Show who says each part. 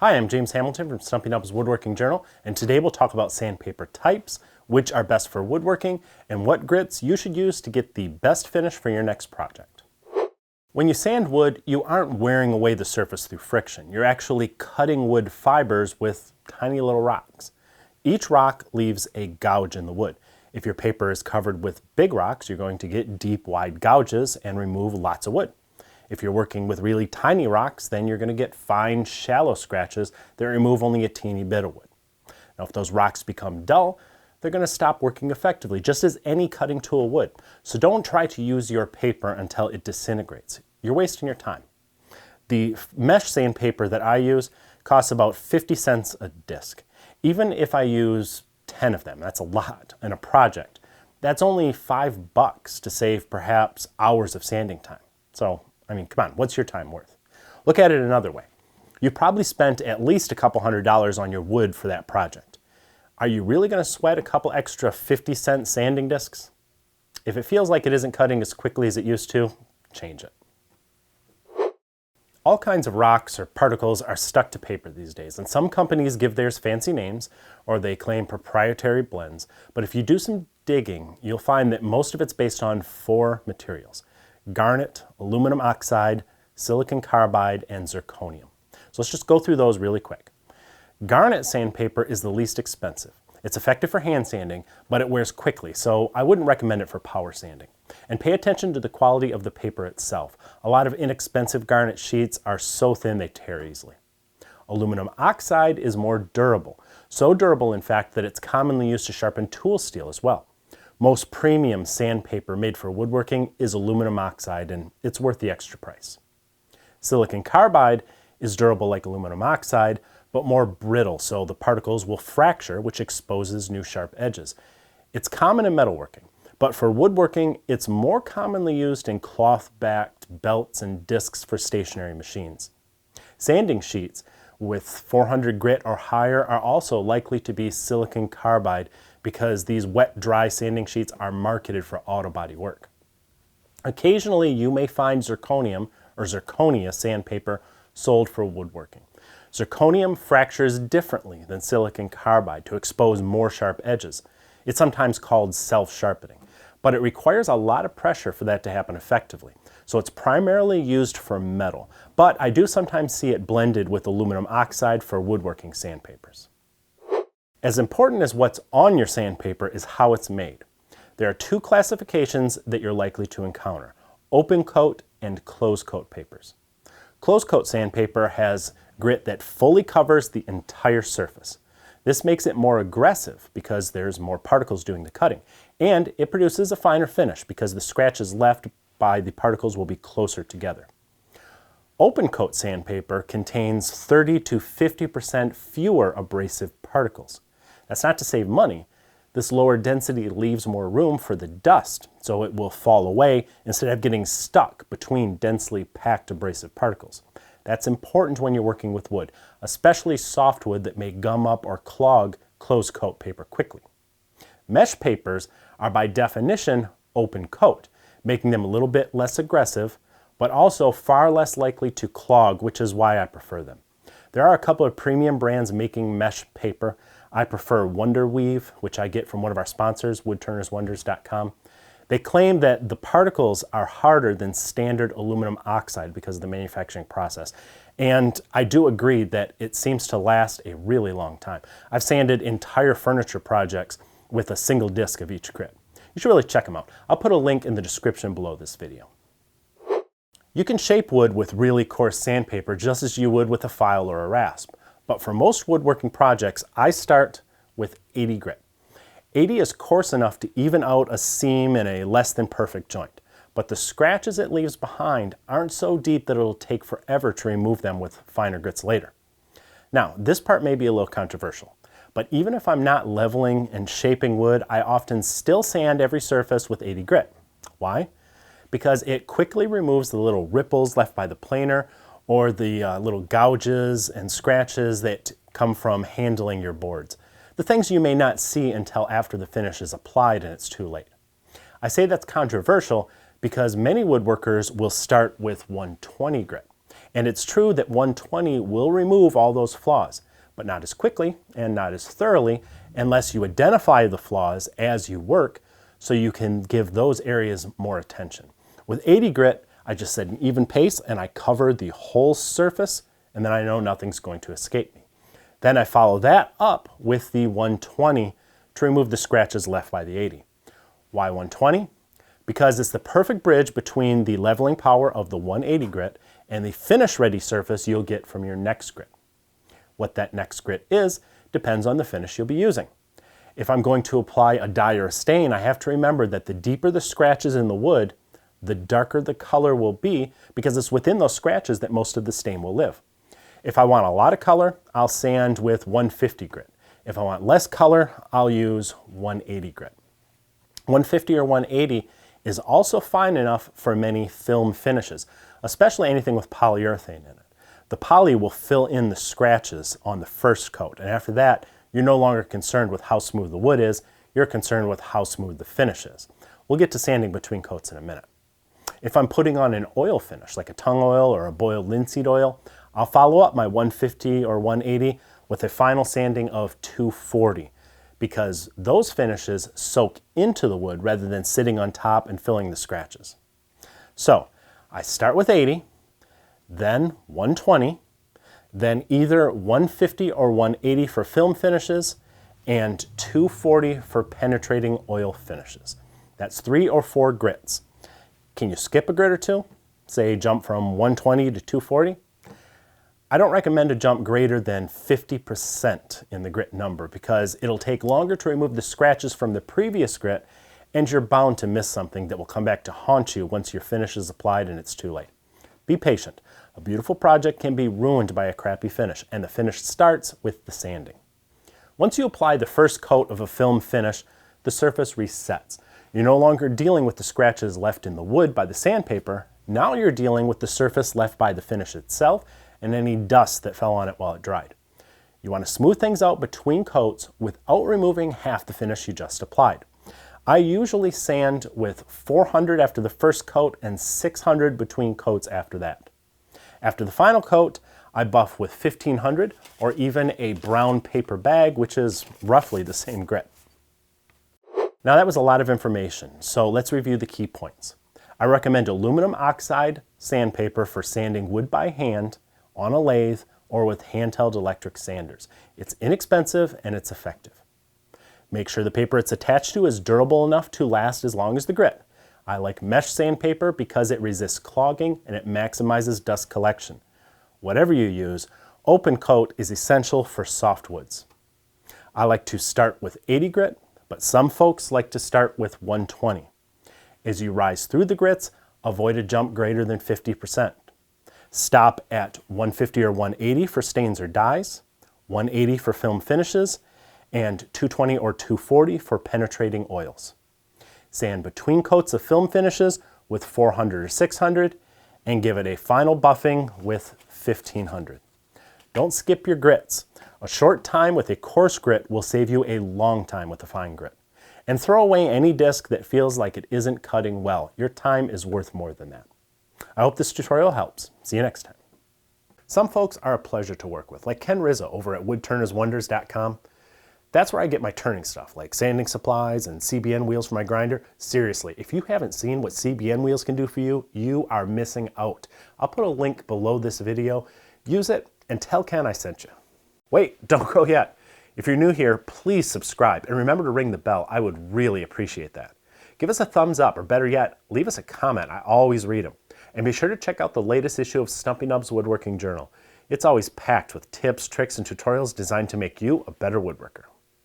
Speaker 1: Hi, I'm James Hamilton from Stumpy Nubs Woodworking Journal, and today we'll talk about sandpaper types, which are best for woodworking, and what grits you should use to get the best finish for your next project. When you sand wood, you aren't wearing away the surface through friction. You're actually cutting wood fibers with tiny little rocks. Each rock leaves a gouge in the wood. If your paper is covered with big rocks, you're going to get deep, wide gouges and remove lots of wood. If you're working with really tiny rocks, then you're going to get fine, shallow scratches that remove only a teeny bit of wood. Now, if those rocks become dull, they're going to stop working effectively, just as any cutting tool would. So don't try to use your paper until it disintegrates. You're wasting your time. The mesh sandpaper that I use costs about 50 cents a disc. Even if I use 10 of them, that's a lot in a project. That's only $5 to save perhaps hours of sanding time. So, come on, what's your time worth? Look at it another way. You probably spent at least a couple $100s on your wood for that project. Are you really going to sweat a couple extra 50-cent sanding discs? If it feels like it isn't cutting as quickly as it used to, change it. All kinds of rocks or particles are stuck to paper these days, and some companies give theirs fancy names or they claim proprietary blends, but if you do some digging, you'll find that most of it's based on 4 materials: garnet, aluminum oxide, silicon carbide, and zirconium. So let's just go through those really quick. Garnet sandpaper is the least expensive. It's effective for hand sanding, but it wears quickly, so I wouldn't recommend it for power sanding. And pay attention to the quality of the paper itself. A lot of inexpensive garnet sheets are so thin they tear easily. Aluminum oxide is more durable. So durable, in fact, that it's commonly used to sharpen tool steel as well. Most premium sandpaper made for woodworking is aluminum oxide, and it's worth the extra price. Silicon carbide is durable like aluminum oxide, but more brittle, so the particles will fracture, which exposes new sharp edges. It's common in metalworking, but for woodworking, it's more commonly used in cloth-backed belts and discs for stationary machines. Sanding sheets with 400 grit or higher are also likely to be silicon carbide because these wet, dry sanding sheets are marketed for auto body work. Occasionally, you may find zirconium or zirconia sandpaper sold for woodworking. Zirconium fractures differently than silicon carbide to expose more sharp edges. It's sometimes called self-sharpening, but it requires a lot of pressure for that to happen effectively. So it's primarily used for metal, but I do sometimes see it blended with aluminum oxide for woodworking sandpapers. As important as what's on your sandpaper is how it's made. There are 2 classifications that you're likely to encounter: open coat and closed coat papers. Closed coat sandpaper has grit that fully covers the entire surface. This makes it more aggressive because there's more particles doing the cutting, and it produces a finer finish because the scratches left by the particles will be closer together. Open coat sandpaper contains 30 to 50% fewer abrasive particles. That's not to save money. This lower density leaves more room for the dust, so it will fall away instead of getting stuck between densely packed abrasive particles. That's important when you're working with wood, especially softwood that may gum up or clog closed coat paper quickly. Mesh papers are by definition open coat, making them a little bit less aggressive, but also far less likely to clog, which is why I prefer them. There are a couple of premium brands making mesh paper. I prefer Wonder Weave, which I get from one of our sponsors, woodturnerswonders.com. They claim that the particles are harder than standard aluminum oxide because of the manufacturing process. And I do agree that it seems to last a really long time. I've sanded entire furniture projects with a single disc of each grit. You should really check them out. I'll put a link in the description below this video. You can shape wood with really coarse sandpaper just as you would with a file or a rasp. But for most woodworking projects, I start with 80 grit. 80 is coarse enough to even out a seam in a less than perfect joint, but the scratches it leaves behind aren't so deep that it'll take forever to remove them with finer grits later. Now, this part may be a little controversial, but even if I'm not leveling and shaping wood, I often still sand every surface with 80 grit. Why? Because it quickly removes the little ripples left by the planer or the little gouges and scratches that come from handling your boards. The things you may not see until after the finish is applied and it's too late. I say that's controversial because many woodworkers will start with 120 grit. And it's true that 120 will remove all those flaws, but not as quickly and not as thoroughly unless you identify the flaws as you work so you can give those areas more attention. With 80 grit, I just set an even pace and I cover the whole surface, and then I know nothing's going to escape me. Then I follow that up with the 120 to remove the scratches left by the 80. Why 120? Because it's the perfect bridge between the leveling power of the 180 grit and the finish ready surface you'll get from your next grit. What that next grit is depends on the finish you'll be using. If I'm going to apply a dye or a stain, I have to remember that the deeper the scratches in the wood, the darker the color will be, because it's within those scratches that most of the stain will live. If I want a lot of color, I'll sand with 150 grit. If I want less color, I'll use 180 grit. 150 or 180 is also fine enough for many film finishes, especially anything with polyurethane in it. The poly will fill in the scratches on the first coat, and after that, you're no longer concerned with how smooth the wood is, you're concerned with how smooth the finish is. We'll get to sanding between coats in a minute. If I'm putting on an oil finish, like a tung oil or a boiled linseed oil, I'll follow up my 150 or 180 with a final sanding of 240, because those finishes soak into the wood rather than sitting on top and filling the scratches. So I start with 80, then 120, then either 150 or 180 for film finishes, and 240 for penetrating oil finishes. That's 3 or 4 grits. Can you skip a grit or two? Say jump from 120 to 240? I don't recommend a jump greater than 50% in the grit number, because it'll take longer to remove the scratches from the previous grit, and you're bound to miss something that will come back to haunt you once your finish is applied and it's too late. Be patient. A beautiful project can be ruined by a crappy finish, and the finish starts with the sanding. Once you apply the first coat of a film finish, the surface resets. You're no longer dealing with the scratches left in the wood by the sandpaper. Now you're dealing with the surface left by the finish itself and any dust that fell on it while it dried. You want to smooth things out between coats without removing half the finish you just applied. I usually sand with 400 after the first coat and 600 between coats after that. After the final coat, I buff with 1500 or even a brown paper bag, which is roughly the same grit. Now that was a lot of information, so let's review the key points. I recommend aluminum oxide sandpaper for sanding wood by hand, on a lathe, or with handheld electric sanders. It's inexpensive and it's effective. Make sure the paper it's attached to is durable enough to last as long as the grit. I like mesh sandpaper because it resists clogging and it maximizes dust collection. Whatever you use, open coat is essential for soft woods. I like to start with 80 grit, but some folks like to start with 120. As you rise through the grits, avoid a jump greater than 50%. Stop at 150 or 180 for stains or dyes, 180 for film finishes, and 220 or 240 for penetrating oils. Sand between coats of film finishes with 400 or 600, and give it a final buffing with 1500. Don't skip your grits. A short time with a coarse grit will save you a long time with a fine grit. And throw away any disc that feels like it isn't cutting well. Your time is worth more than that. I hope this tutorial helps. See you next time. Some folks are a pleasure to work with, like Ken Rizzo over at woodturnerswonders.com. That's where I get my turning stuff, like sanding supplies and CBN wheels for my grinder. Seriously, if you haven't seen what CBN wheels can do for you, you are missing out. I'll put a link below this video. Use it and tell Ken I sent you. Wait, don't go yet. If you're new here, please subscribe and remember to ring the bell. I would really appreciate that. Give us a thumbs up, or better yet, leave us a comment. I always read them. And be sure to check out the latest issue of Stumpy Nubs Woodworking Journal. It's always packed with tips, tricks, and tutorials designed to make you a better woodworker.